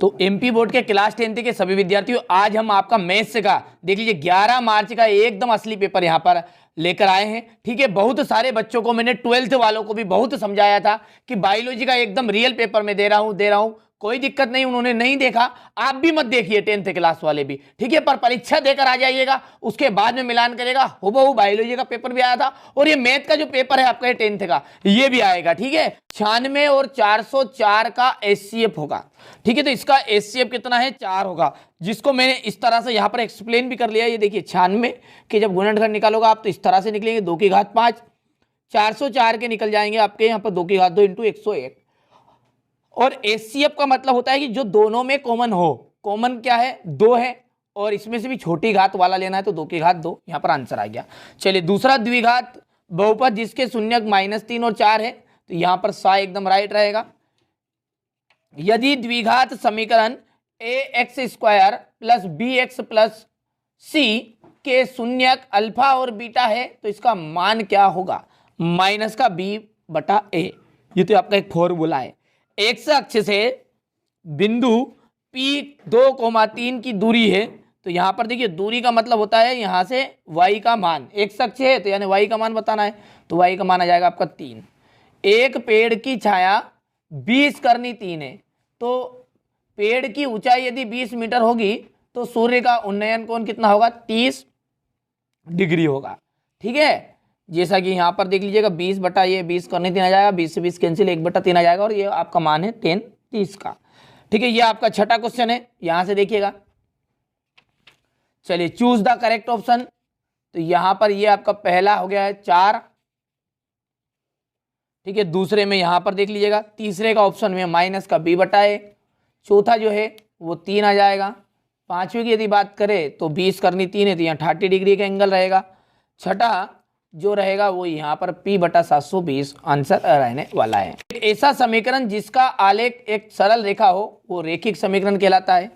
तो MP board के class 10th के सभी विद्यार्थियों, आज हम आपका मैथ्स का देख लीजिए 11 मार्च का एकदम असली पेपर यहाँ पर लेकर आए हैं। ठीक है, बहुत सारे बच्चों को मैंने 12th वालों को भी बहुत समझाया था कि बायोलॉजी का एकदम रियल पेपर में दे रहा हूं, कोई दिक्कत नहीं, उन्होंने नहीं देखा, आप भी मत देखिए 10th क्लास वाले भी। ठीक है, पर परीक्षा देकर आ जाइएगा, उसके बाद में मिलान करेगा। हुबहू बायोलॉजी का पेपर भी आया था और ये मैथ का जो पेपर है आपका 10th का, ये भी आएगा। ठीक है, 96 और 404 का एचसीएफ होगा। ठीक है, तो इसका एचसीएफ कितना है, 4 होगा, जिसको मैंने इस तरह से यहाँ पर एक्सप्लेन भी कर लिया। ये देखिए 96 के जब गुणनखंड निकालोगे आप तो इस तरह से निकलेंगे, 2 की घात 5, 404 के निकल जाएंगे आपके यहाँ पर 2 की घात 2 इंटू 101। और एचसीएफ का मतलब होता है कि जो दोनों में कॉमन हो। कॉमन क्या है, 2 है, और इसमें से भी छोटी घात वाला लेना है तो 2 की घात 2, यहाँ पर आंसर आ गया। चलिए दूसरा द्विघात बहुपद जिसके शून्यक -3 और 4 है, तो यहाँ पर सा एकदम राइट रहेगा। यदि द्विघात समीकरण ax² plus bx plus c के शून्यक अल्फा और बीटा है तो इसका मान क्या होगा, माइनस का b/a। ये तो आपका एक फॉर्मूला है। एक्स अक्ष से बिंदु P2,3 की दूरी है, तो यहां पर देखिए दूरी का मतलब होता है यहां से y का मान, एक्स अक्ष है तो यानी y का मान बताना है, तो y का मान आ जाएगा आपका 3। एक पेड़ की छाया 20 करनी 3 है, तो पेड़ की ऊंचाई यदि 20 मीटर होगी तो सूर्य का उन्नयन कोण कितना होगा, 30 डिग्री होगा। ठीक है, जैसा कि यहाँ पर देख लीजिएगा 20 बटा ये 20 करने 3 आ जाएगा, 20 से 20 कैंसिल, 1/3 आ जाएगा, और ये आपका मान है 10 30 का। ठीक है, ये आपका छठा क्वेश्चन है, यहां से देखिएगा। चलिए चूज द करेक्ट ऑप्शन, तो यहां पर ये आपका पहला हो गया है 4। ठीक है, दूसरे में यहां पर देख लीजिएगा, तीसरे का ऑप्शन में माइनस का b/a, चौथा जो है वो 3 आ जाएगा। पांचवें की यदि बात करें तो 20 करनी 3 है तो यहाँ 30 डिग्री का एंगल रहेगा। छठा जो रहेगा वो यहाँ पर p/720 आंसर रहने वाला है। ऐसा समीकरण जिसका आलेख एक सरल रेखा हो वो रैखिक समीकरण कहलाता है।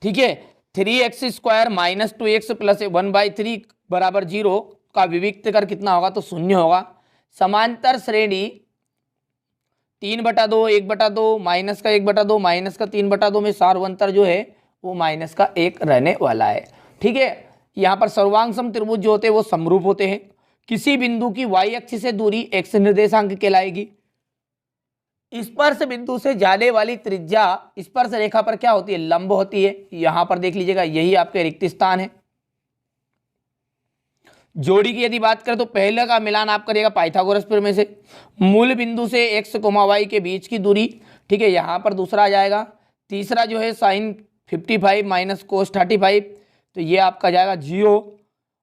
ठीक है, 3x² - 2x + 1/3 = 0 का विविक्त कर कितना होगा, तो 0 होगा। समांतर श्रेणी 3/2 1/2 माइनस का 1/2 माइनस का 3/2 में सार्वंतर जो है वो माइनस का 1 रहने वाला है। ठीक है, यहाँ पर सर्वांग सम त्रिभुज जो होते हैं वो समरूप होते हैं। किसी बिंदु की y अक्ष से दूरी x निर्देशांक कहलाएगी। स्पर्श बिंदु से जाने वाली त्रिज्या स्पर्श रेखा पर क्या होती है, लंब होती है। यहां पर देख लीजिएगा यही आपके रिक्त स्थान है। जोड़ी की यदि बात करें तो पहले का मिलान आप करिएगा पाइथागोरस प्रमेय से। मूल बिंदु से x, y के बीच की दूरी, ठीक है, यहां पर दूसरा आ जाएगा। तीसरा जो है sin 55 माइनस cos 35, तो ये आपका जाएगा 0,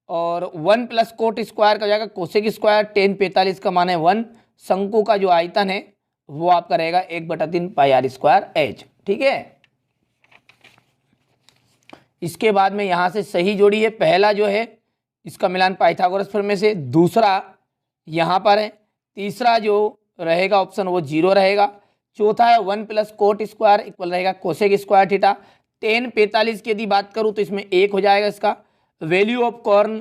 और 1 प्लस कोट स्क्वायर का जाएगा कोसेक स्क्वायर, tan 45 का मान है 1। शंकु का जो आयतन है वो आपका रहेगा 1/3 πr²h। ठीक है, इसके बाद में यहां से सही जोड़ी है। पहला जो है इसका मिलान पाइथागोरस प्रमेय से, दूसरा यहां पर है, तीसरा जो रहेगा ऑप्शन वो 0 रहेगा। चौथा है 1 प्लस कोट स्क्वायर इक्वल रहेगा कोसेक स्क्वायर थीटा। tan 45 की यदि बात करूं तो इसमें 1 हो जाएगा इसका वैल्यू ऑफ कॉर्न।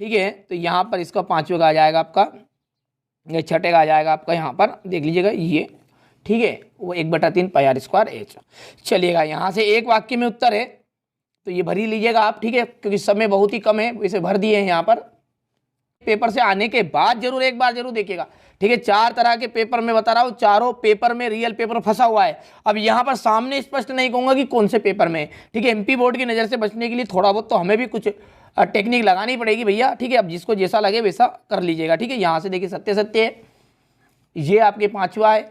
ठीक है, तो यहाँ पर इसका 5वें का आ जाएगा आपका, ये छठे का आ जाएगा आपका, यहाँ पर देख लीजिएगा ये। ठीक है, वो 1/3 πr²h। चलिएगा यहाँ से एक वाक्य में उत्तर है तो ये भर ही लीजिएगा आप। ठीक है, क्योंकि समय बहुत ही कम है, इसे भर दिए हैं यहाँ पर। पेपर से आने के बाद जरूर एक बार जरूर देखिएगा। ठीक है, 4 तरह के पेपर में बता रहा हूँ, चारों पेपर में रियल पेपर फंसा हुआ है। अब यहाँ पर सामने स्पष्ट नहीं कहूंगा कि कौन से पेपर में। ठीक है, एमपी बोर्ड की नज़र से बचने के लिए थोड़ा बहुत तो हमें भी कुछ टेक्निक लगानी पड़ेगी भैया। ठीक है, अब जिसको जैसा लगे वैसा कर लीजिएगा। ठीक है, यहाँ से देखिए सत्य सत्य है, ये आपके 5वां है।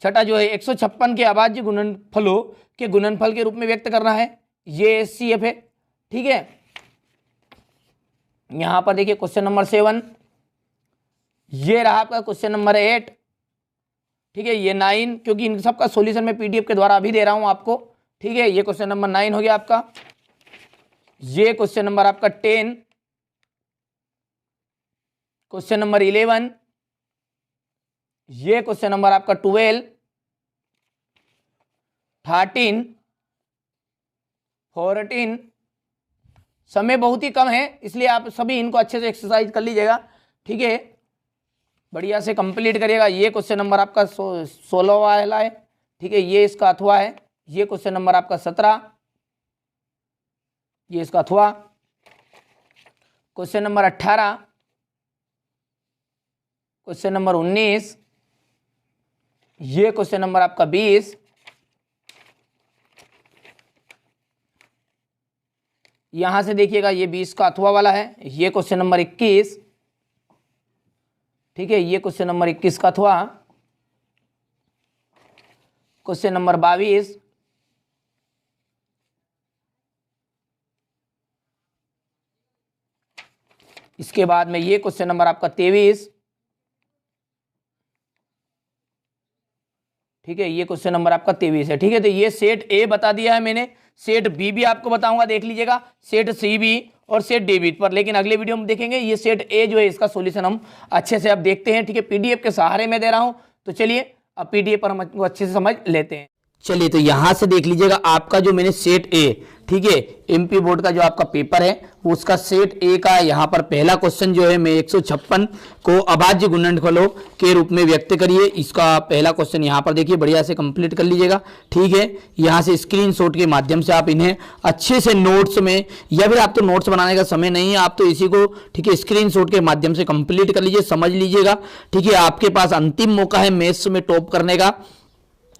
छठा जो है 156 के अभाज्य गुणनफलों के गुणनफल के रूप में व्यक्त करना है, ये एचसीएफ है। ठीक है, यहां पर देखिए क्वेश्चन नंबर 7, ये रहा आपका क्वेश्चन नंबर 8। ठीक है, ये 9, क्योंकि इन सबका सॉल्यूशन मैं पीडीएफ के द्वारा अभी दे रहा हूं आपको। ठीक है, ये क्वेश्चन नंबर 9 हो गया आपका। ये क्वेश्चन नंबर आपका 10, क्वेश्चन नंबर 11, ये क्वेश्चन नंबर आपका 12, 13, 14। समय बहुत ही कम है इसलिए आप सभी इनको अच्छे से एक्सरसाइज कर लीजिएगा। ठीक है, बढ़िया से कंप्लीट करिएगा। ये क्वेश्चन नंबर आपका 16 वाला है। ठीक है, ये इसका अथवा है, ये क्वेश्चन नंबर आपका 17, ये इसका अथवा। क्वेश्चन नंबर 18, क्वेश्चन नंबर 19, ये क्वेश्चन नंबर आपका 20, यहां से देखिएगा ये 20 का अथवा वाला है। ये क्वेश्चन नंबर 21, ठीक है, ये क्वेश्चन नंबर 21 का अथवा। क्वेश्चन नंबर 22, इसके बाद में ये क्वेश्चन नंबर आपका 23, ठीक है, ये क्वेश्चन नंबर आपका 23 है। ठीक है, तो ये सेट ए बता दिया है मैंने, सेट बी भी आपको बताऊंगा, देख लीजिएगा, सेट सी भी और सेट डी भी पर, लेकिन अगले वीडियो में देखेंगे। ये सेट ए जो है इसका सॉल्यूशन हम अच्छे से अब देखते हैं। ठीक है, पीडीएफ के सहारे में दे रहा हूं, तो चलिए अब पीडीएफ पर हम अच्छे से समझ लेते हैं। चलिए, तो यहां से देख लीजिएगा आपका जो मैंने सेट ए, ठीक है, एमपी बोर्ड का जो आपका पेपर है उसका सेट ए का यहाँ पर पहला क्वेश्चन जो है, मैं 156 को अभाज्य गुणनफलों के रूप में व्यक्त करिए, इसका पहला क्वेश्चन यहाँ पर देखिए, बढ़िया से कंप्लीट कर लीजिएगा। ठीक है, यहाँ से स्क्रीनशॉट के माध्यम से आप इन्हें अच्छे से नोट्स में, या फिर आप तो नोट्स बनाने का समय नहीं है, आप तो इसी को, ठीक है, स्क्रीनशॉट के माध्यम से कंप्लीट कर लीजिए, समझ लीजिएगा। ठीक है, आपके पास अंतिम मौका है मैथ्स में टॉप करने का।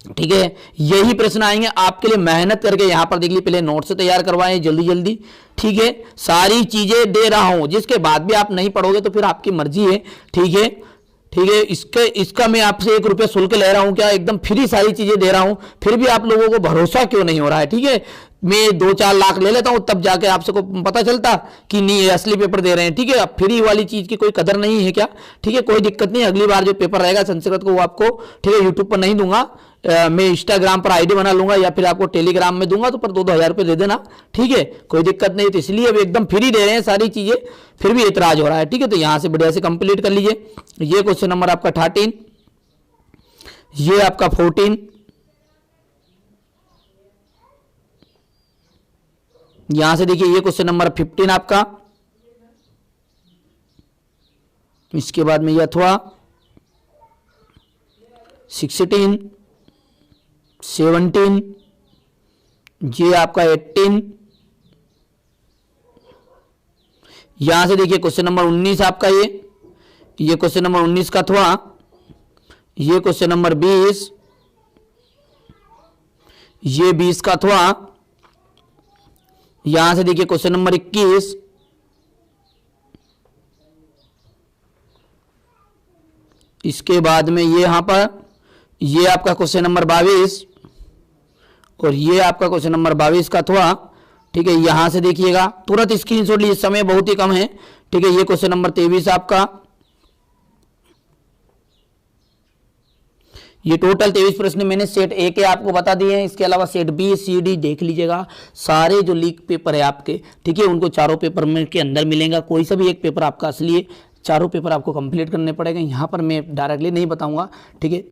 ठीक है, यही प्रश्न आएंगे आपके लिए, मेहनत करके यहां पर देख लीजिए, पहले नोट्स तैयार करवाएं जल्दी जल्दी। ठीक है, सारी चीजें दे रहा हूं, जिसके बाद भी आप नहीं पढ़ोगे तो फिर आपकी मर्जी है। ठीक है, ठीक है, इसका मैं आपसे 1 रुपया शुल्क ले रहा हूं क्या, एकदम फ्री सारी चीजें दे रहा हूं, फिर भी आप लोगों को भरोसा क्यों नहीं हो रहा है। ठीक है, मैं 2-4 लाख ले लेता हूं, तब जाके आपसे को पता चलता कि नहीं ये असली पेपर दे रहे हैं। ठीक है, अब फ्री वाली चीज की कोई कदर नहीं है क्या। ठीक है, कोई दिक्कत नहीं, अगली बार जो पेपर रहेगा संस्कृत को वो आपको, ठीक है, यूट्यूब पर नहीं दूंगा, मैं इंस्टाग्राम पर आईडी बना लूंगा या फिर आपको टेलीग्राम में दूंगा, तो पर 2-2 हज़ार रुपये दे देना। ठीक है, कोई दिक्कत नहीं, तो इसलिए अब एकदम फ्री दे रहे हैं सारी चीजें, फिर भी इतराज हो रहा है। ठीक है, तो यहां से बढ़िया से कंप्लीट कर लीजिए। ये क्वेश्चन नंबर आपका 13, ये आपका 14, यहां से देखिए ये क्वेश्चन नंबर 15 आपका, इसके बाद में ये अथवा 16, 17, ये आपका 18, यहां से देखिए क्वेश्चन नंबर 19 आपका, ये क्वेश्चन नंबर 19 का अथवा, ये क्वेश्चन नंबर 20, ये 20 का अथवा, यहां से देखिए क्वेश्चन नंबर 21, इसके बाद में ये यहां पर ये आपका क्वेश्चन नंबर 22 और ये आपका क्वेश्चन नंबर 22 का अथवा। ठीक है, यहां से देखिएगा, तुरंत स्क्रीनशॉट लीजिए, समय बहुत ही कम है। ठीक है, ये क्वेश्चन नंबर 23 आपका, ये टोटल 23 प्रश्न मैंने सेट ए के आपको बता दिए हैं। इसके अलावा सेट बी, सी, डी देख लीजिएगा, सारे जो लीक पेपर है आपके, ठीक है, उनको चारों पेपर में के अंदर मिलेगा, कोई सा भी एक पेपर आपका असली है, चारों पेपर आपको कंप्लीट करने पड़ेंगे। यहाँ पर मैं डायरेक्टली नहीं बताऊंगा। ठीक है।